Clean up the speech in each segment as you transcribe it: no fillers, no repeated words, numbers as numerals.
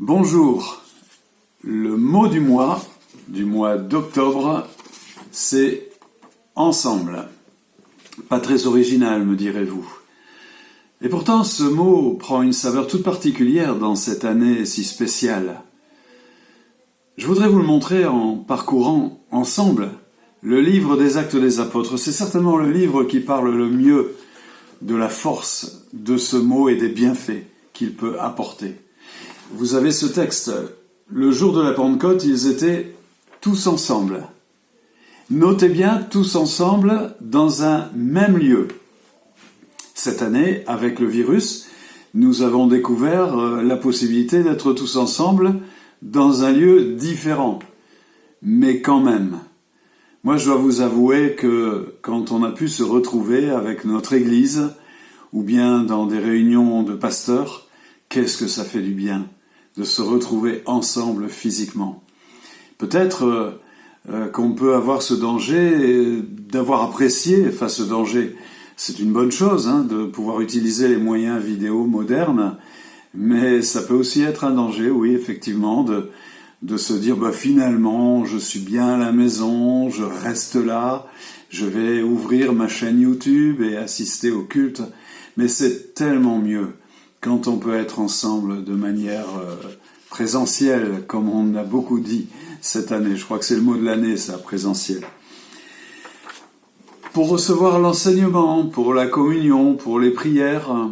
Bonjour, le mot du mois d'octobre, c'est ensemble. Pas très original, me direz-vous. Et pourtant, ce mot prend une saveur toute particulière dans cette année si spéciale. Je voudrais vous le montrer en parcourant ensemble le livre des Actes des Apôtres. C'est certainement le livre qui parle le mieux de la force de ce mot et des bienfaits qu'il peut apporter. Vous avez ce texte. Le jour de la Pentecôte, ils étaient tous ensemble. Notez bien, tous ensemble dans un même lieu. Cette année, avec le virus, nous avons découvert la possibilité d'être tous ensemble dans un lieu différent. Mais quand même, moi je dois vous avouer que quand on a pu se retrouver avec notre église, ou bien dans des réunions de pasteurs, qu'est-ce que ça fait du bien de se retrouver ensemble physiquement. Peut-être qu'on peut avoir ce danger, d'avoir apprécié, enfin ce danger, c'est une bonne chose de pouvoir utiliser les moyens vidéo modernes, mais ça peut aussi être un danger, oui, effectivement, de se dire finalement, je suis bien à la maison, je reste là, je vais ouvrir ma chaîne YouTube et assister au culte, mais c'est tellement mieux quand on peut être ensemble de manière présentielle, comme on a beaucoup dit cette année. Je crois que c'est le mot de l'année, ça, présentiel. Pour recevoir l'enseignement, pour la communion, pour les prières,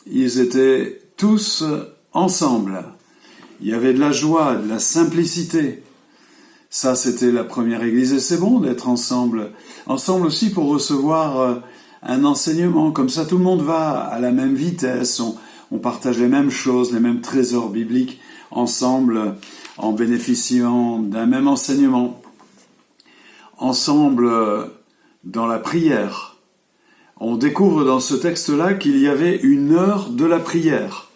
ils étaient tous ensemble. Il y avait de la joie, de la simplicité. Ça, c'était la première église, et c'est bon d'être ensemble. Ensemble aussi pour recevoir un enseignement. Comme ça, tout le monde va à la même vitesse, on partage les mêmes choses, les mêmes trésors bibliques ensemble, en bénéficiant d'un même enseignement. Ensemble, dans la prière, on découvre dans ce texte-là qu'il y avait une heure de la prière.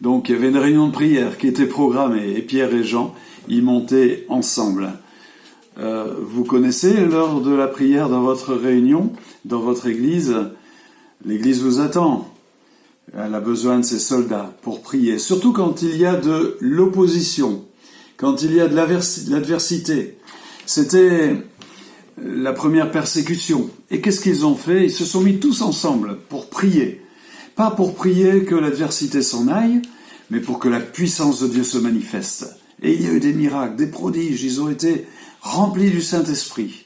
Donc il y avait une réunion de prière qui était programmée, et Pierre et Jean y montaient ensemble. Vous connaissez l'heure de la prière dans votre réunion, dans votre église? L'église vous attend. Elle a besoin de ses soldats pour prier, surtout quand il y a de l'opposition, quand il y a de l'adversité. C'était la première persécution. Et qu'est-ce qu'ils ont fait? Ils se sont mis tous ensemble pour prier. Pas pour prier que l'adversité s'en aille, mais pour que la puissance de Dieu se manifeste. Et il y a eu des miracles, des prodiges, ils ont été remplis du Saint-Esprit.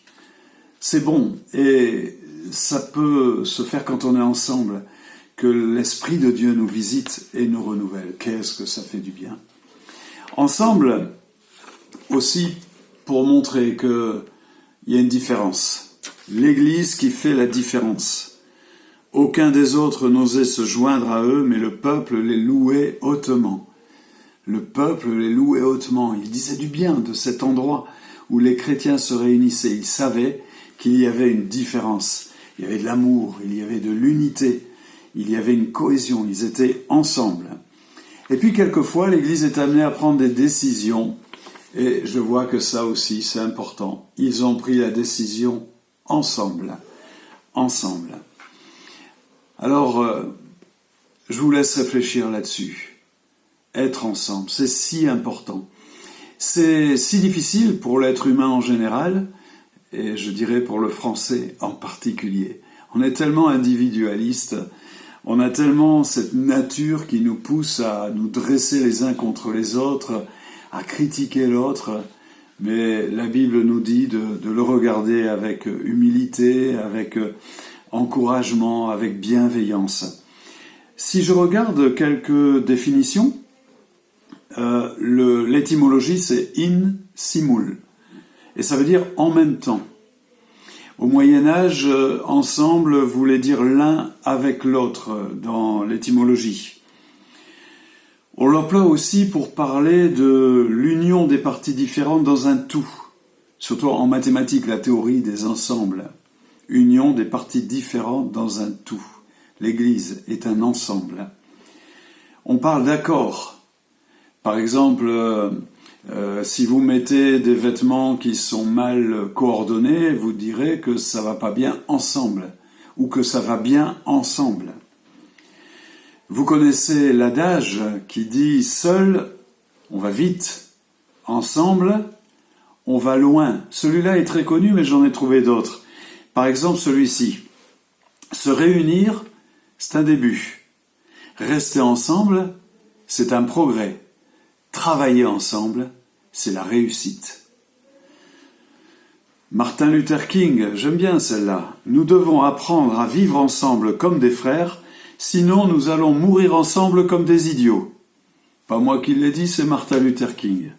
C'est bon, et ça peut se faire quand on est ensemble, que l'Esprit de Dieu nous visite et nous renouvelle. Qu'est-ce que ça fait du bien. Ensemble, aussi, pour montrer qu'il y a une différence. L'Église qui fait la différence. Aucun des autres n'osait se joindre à eux, mais le peuple les louait hautement. Le peuple les louait hautement. Il disait du bien de cet endroit où les chrétiens se réunissaient. Ils savaient qu'il y avait une différence. Il y avait de l'amour, il y avait de l'unité. Il y avait une cohésion, ils étaient ensemble. Et puis quelquefois, l'Église est amenée à prendre des décisions, et je vois que ça aussi, c'est important. Ils ont pris la décision ensemble. Ensemble. Alors, je vous laisse réfléchir là-dessus. Être ensemble, c'est si important. C'est si difficile pour l'être humain en général, et je dirais pour le français en particulier. On est tellement individualiste. On a tellement cette nature qui nous pousse à nous dresser les uns contre les autres, à critiquer l'autre, mais la Bible nous dit de le regarder avec humilité, avec encouragement, avec bienveillance. Si je regarde quelques définitions, l'étymologie c'est in simul, et ça veut dire en même temps. Au Moyen-Âge, ensemble voulait dire l'un avec l'autre dans l'étymologie. On l'emploie aussi pour parler de l'union des parties différentes dans un tout. Surtout en mathématiques, la théorie des ensembles. Union des parties différentes dans un tout. L'Église est un ensemble. On parle d'accord. Par exemple, si vous mettez des vêtements qui sont mal coordonnés, vous direz que ça va pas bien ensemble, ou que ça va bien ensemble. Vous connaissez l'adage qui dit « Seul on va vite. Ensemble, on va loin. Celui-là est très connu, mais j'en ai trouvé d'autres. Par exemple, celui-ci. Se réunir, c'est un début. Rester ensemble, c'est un progrès. Travailler ensemble, c'est la réussite. Martin Luther King, j'aime bien celle-là. Nous devons apprendre à vivre ensemble comme des frères, sinon nous allons mourir ensemble comme des idiots. Pas moi qui l'ai dit, c'est Martin Luther King.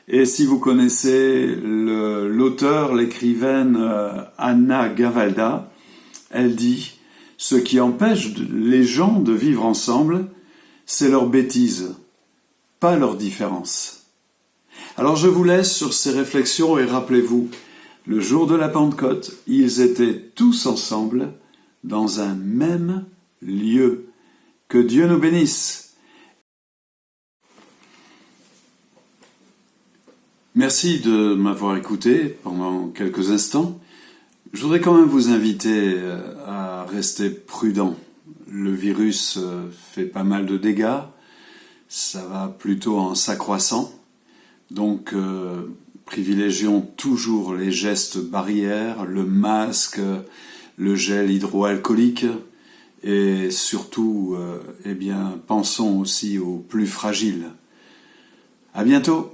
Et si vous connaissez l'auteur, l'écrivaine Anna Gavalda, elle dit « Ce qui empêche les gens de vivre ensemble, c'est leur bêtise, pas leur différence. » Alors je vous laisse sur ces réflexions et rappelez-vous, le jour de la Pentecôte, ils étaient tous ensemble dans un même lieu. Que Dieu nous bénisse. Merci de m'avoir écouté pendant quelques instants. Je voudrais quand même vous inviter à rester prudent. Le virus fait pas mal de dégâts, ça va plutôt en s'accroissant. Donc, privilégions toujours les gestes barrières, le masque, le gel hydroalcoolique et surtout, pensons aussi aux plus fragiles. À bientôt!